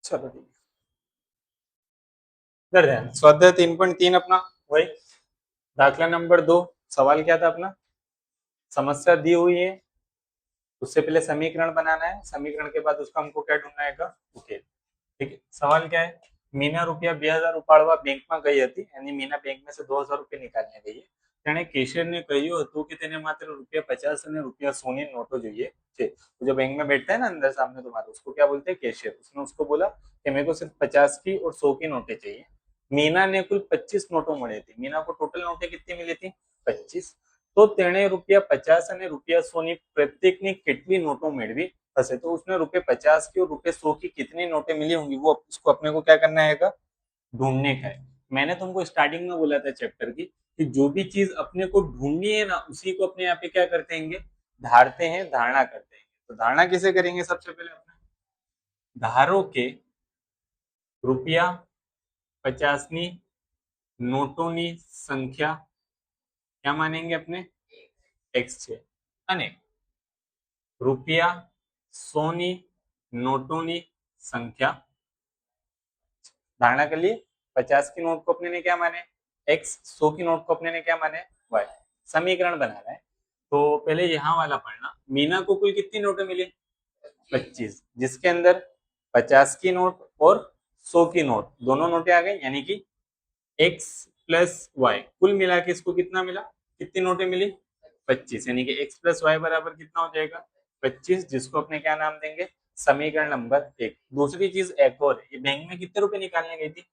चलो ठीक है। इधर ध्यान, स्वाध्याय 3.3 अपना वही दाखला नंबर 2। सवाल क्या था अपना, समस्या दी हुई है, उससे पहले समीकरण बनाना है, समीकरण के बाद उसका हमको क्या ढूंढना है उकेल। ठीक है, सवाल क्या है, मीना रुपया 2000 उपाड़वा बैंक में गई थी, यानी मीना बैंक में से 2000 रुपये निकालने गई है। तेने केशियर ने કહ્યું હતું કે તેને માત્ર ₹50 અને ₹100 ની નોટો જોઈએ છે। तो जो बैंक में बैठता है ना अंदर सामने तुम्हारे, उसको क्या बोलते हैं, कैशियर। उसने उसको बोला कि मेरे को सिर्फ 50 की और 100 की नोटें चाहिए। मीना ने कुल 25 नोटों मળી थी। मीना को टोटल नोटें कितनी मिली थी, 25। तो तेणे ₹50 અને ₹100 ની प्रत्येकની કેટલી नोटों મેળવી हसे। तो उसने ₹50 की और ₹100 की कितनी नोटें मिली होंगी, वो उसको अपने को क्या करना है, ढूंढने का है। मैंने तुमको स्टार्टिंग में बोला था चैप्टर की कि जो भी चीज अपने को ढूंढनी है ना, उसी को अपने यहाँ पे क्या करते हैं, धारते हैं, धारणा करते हैं। तो धारणा किसे करेंगे, सबसे पहले अपने धारो के ₹50 नोटों संख्या क्या मानेंगे अपने, एक्स છે અને ₹100 नोटों संख्या, धारणा कर लिए 50 की नोट को अपने ने क्या माने एक्स, 100 की नोट को अपने ने क्या माने वाई। समीकरण बनाना है। तो पहले यहाँ वाला पढ़ना, मीना को कुल कितनी नोटें मिली, 25, जिसके अंदर 50 की नोट और 100 की नोट दोनों नोटें आ गई, यानी कि एक्स प्लस वाई, कुल मिला के इसको कितना मिला, कितनी नोटें मिली, 25, यानी कि एक्स प्लस वाई बराबर कितना हो जाएगा, 25, जिसको अपने क्या नाम देंगे, समीकरण नंबर 1। दूसरी चीज एक और, ये बैंक में कितने रुपए निकालने गई थी,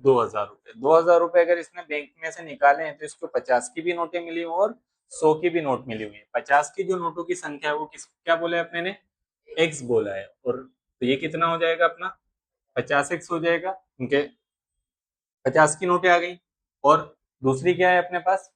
2000 रुपए। 2000 रुपए अगर इसने बैंक में से निकाले हैं तो इसको 50 की भी नोटें मिली और 100 की भी नोट मिली हुई है। 50 की जो नोटों की संख्या है वो किस क्या बोला है अपने ने, एक्स बोला है। और तो ये कितना हो जाएगा अपना, 50x हो जाएगा, क्योंकि 50 की नोटें आ गई। और दूसरी क्या है अपने पास,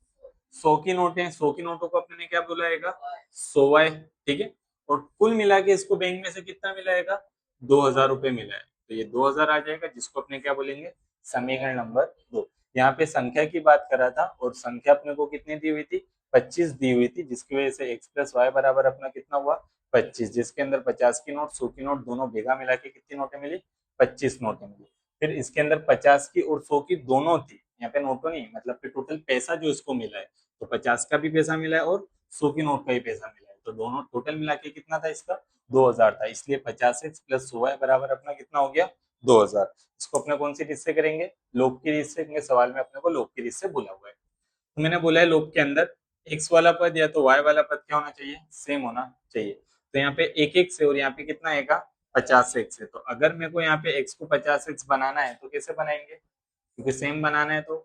100 की नोटें, 100 की नोटों को अपने ने क्या बुलाएगा, 100y। ठीक है, और कुल मिला के इसको बैंक में से कितना मिलाएगा, 2000 रुपए मिला है। तो ये 2000 आ जाएगा, जिसको अपने क्या बोलेंगे, समीकरण नंबर 2। यहाँ पे संख्या की बात करा था और संख्या अपने को कितनी दी हुई थी, 25 दी हुई थी, जिसकी वजह से x प्लस वाई बराबर अपना कितना हुआ, 25, जिसके अंदर 50 की नोट, 100 की नोट दोनों भेगा मिला के कितनी नोटें मिली, 25 नोटें मिली। फिर इसके अंदर 50 की और 100 की दोनों थी, यहाँ पे नोटों नहीं, मतलब कि टोटल पैसा जो इसको मिला है, तो 50 का भी पैसा मिला है और 100 की नोट का भी पैसा मिला है। तो दोनों टोटल मिला के कितना था इसका, 2000 था। इसलिए 50x प्लस 100y बराबर अपना कितना हो गया, 2000। इसको अपने कौन सी रीत से करेंगे, लोग की रीत से, क्योंकि सवाल में अपने को लोग की रीत से बोला हुआ है। तो मैंने बोला है लोग के अंदर x वाला पद या तो y वाला पद क्या होना चाहिए, सेम होना चाहिए। तो यहाँ पे एक एक से और यहाँ पे कितना आएगा, 50x है। तो अगर मेरे को यहाँ पे x को 50x बनाना है तो कैसे बनाएंगे, क्योंकि सेम बनाना है तो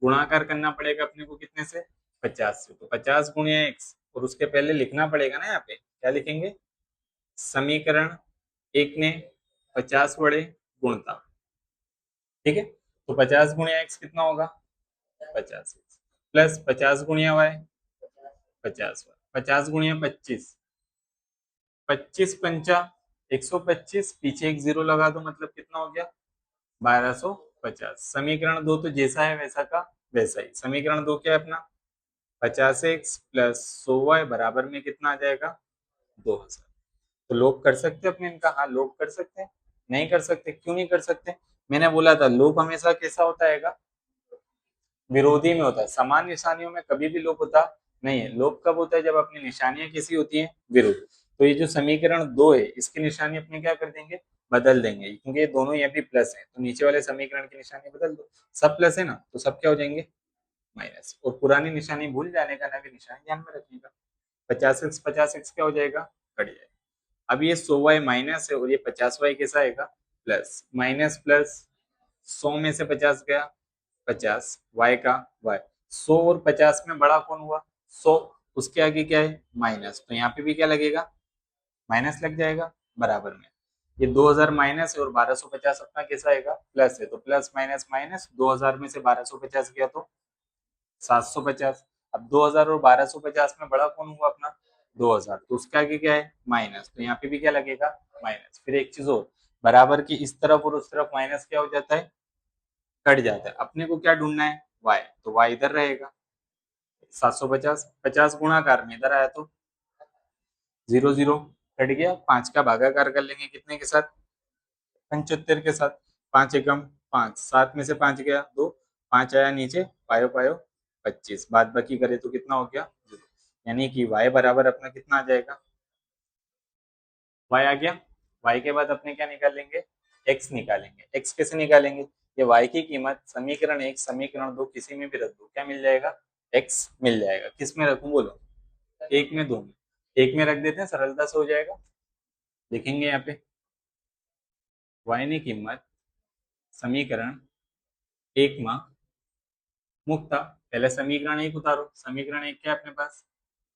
गुणाकार करना पड़ेगा अपने को कितने से, 50 से। तो 50 गुणिया एक्स, और उसके पहले लिखना पड़ेगा ना, यहाँ पे क्या लिखेंगे, समीकरण 1 ने 50 वड़े गुणता। ठीक है, तो 50 गुणिया एक्स कितना होगा, 50 प्लस 50 गुणिया वाई, 50 वाई, 50 गुणिया 25, 25 पंचा 125, पीछे एक जीरो लगा दो, मतलब कितना हो गया, 1250। समीकरण 2 तो जैसा है वैसा का वैसा ही। समीकरण 2 क्या है अपना, 50x प्लस 100y बराबर में कितना आ जाएगा, 2000। तो लोग कर सकते अपने इनका, हाँ लोग कर सकते हैं। नहीं कर सकते, क्यों नहीं कर सकते, मैंने बोला था लोग हमेशा कैसा होता है, विरोधी में होता है। समान निशानियों में कभी भी लोग होता नहीं है। लोग कब होता है, जब अपनी निशानियां कैसी होती हैं, विरुद्ध। तो ये जो समीकरण 2 है, इसकी निशानी अपने क्या कर देंगे, बदल देंगे, क्योंकि ये दोनों यहाँ पे प्लस है। तो नीचे वाले समीकरण की निशानी बदल दो, सब प्लस है ना, तो सब क्या हो जाएंगे, माइनस। और पुरानी निशानी भूल जाने का, नवी निशानी ध्यान में रखने का। 50x क्या हो जाएगा, कट जाएगा। अब ये 100y माइनस है और ये 50y कैसा आएगा, प्लस। माइनस प्लस, 100 में से 50 गया, 50 y का y। 100 और 50 में बड़ा कौन हुआ, 100, उसके आगे क्या है, माइनस। तो यहाँ पे भी क्या लगेगा, माइनस लग जाएगा, बराबर में। ये 2000 माइनस है और 1250 अपना कैसा आएगा, प्लस है। तो प्लस माइनस माइनस, 2000 में से 1250 गया तो 750। अब 2000 और 1250 में बड़ा कौन हुआ अपना, 2000, तो उसके आगे क्या है, माइनस। तो यहाँ पे भी क्या लगेगा, माइनस। फिर एक चीज और, बराबर की इस तरफ और उस तरफ माइनस क्या हो जाता है, कट जाता है। अपने को क्या ढूंढना है, y, तो y इधर रहेगा, 750, 50 गुणाकार में इधर आया तो 0 0 कट गया। 5 का भागाकार कर लेंगे कितने के साथ, 75 के साथ 5 एकम 5, 7 में से 5 गया 2, 5 आया नीचे, पायो पायो 25, बाद बाकी करे तो कितना हो गया 0। यानी कि y बराबर अपना कितना आ जाएगा, y आ गया। y के बाद अपने क्या निकालेंगे, x निकालेंगे। x कैसे निकालेंगे, ये y की कीमत समीकरण 1 समीकरण 2 किसी में भी रख दो, क्या मिल जाएगा, x मिल जाएगा। किस में रखूं बोलो, 1 में 2 में, 1 में रख देते हैं, सरलता से हो जाएगा। लिखेंगे यहाँ पे y ની કિંમત समीकरण 1 में मुक्ता, पहले समीकरण 1 उतारो, समीकरण 1 क्या है अपने पास,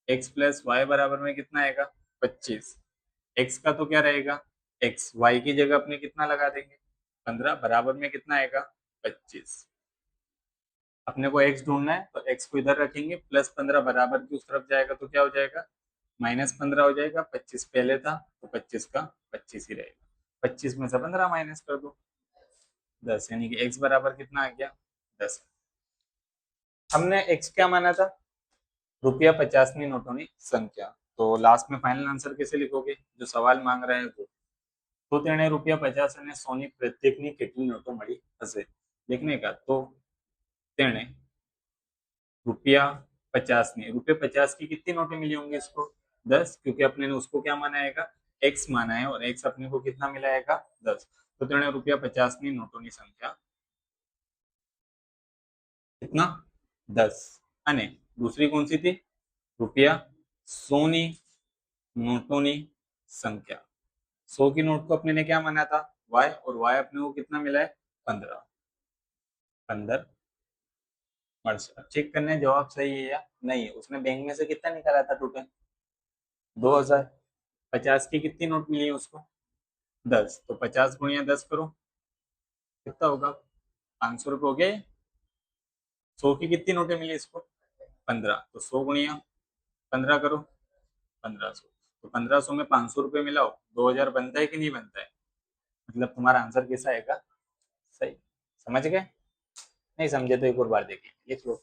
x प्लस वाई बराबर में कितना आएगा 25, x का तो क्या रहेगा x, y की जगह अपने कितना लगा देंगे 15, बराबर में कितना आएगा 25। अपने को x ढूंढना है तो x को इधर रखेंगे, प्लस 15 बराबर की उस तरफ जाएगा तो क्या हो जाएगा माइनस 15 हो जाएगा, 25 पहले था तो 25 का 25 ही रहेगा, 25 में से 15 माइनस कर दो 10, यानी कि x बराबर कितना आ गया 10। हमने x क्या माना था, ₹50ની નોટોની સંખ્યા। તો લાસ્ટ में फाइनल आंसर कैसे लिखोगे, जो सवाल मांग रहे हैं वो, तो तेने ₹50 અને 100ની પ્રત્યેકની કેટલી નોટો મળી હશે लिखने का। तो तेने ₹50 ની ₹50 की कितनी नोटें मिली होंगी इसको 10, क्योंकि अपने ने उसको क्या माना है x माना है, और x अपने को कितना मिला है 10। तो तेने ₹50ની नोटोની संख्या कितना 10, અને दूसरी कौन सी थी ₹100ની नोटों की संख्या। 100 की नोट को अपने ने क्या माना था y, और y अपने को कितना मिला है 15, 15 अब चेक करने जवाब सही है या नहीं है। उसने बैंक में से कितना निकाला था टोटल 2000, 50 की कितनी नोट मिली है उसको 10, तो 50 गुणिया 10 करो कितना होगा 500 रुपये हो गए। 100 की कितनी नोटें मिली इसको 15, तो 100 गुणिया 15 करो 1500, तो 1500 में 500 रुपये मिलाओ 2000 बनता है कि नहीं बनता है, मतलब तुम्हारा आंसर कैसा आएगा सही। समझ गए, नहीं समझे तो एक और बार देखिए, लिख लो।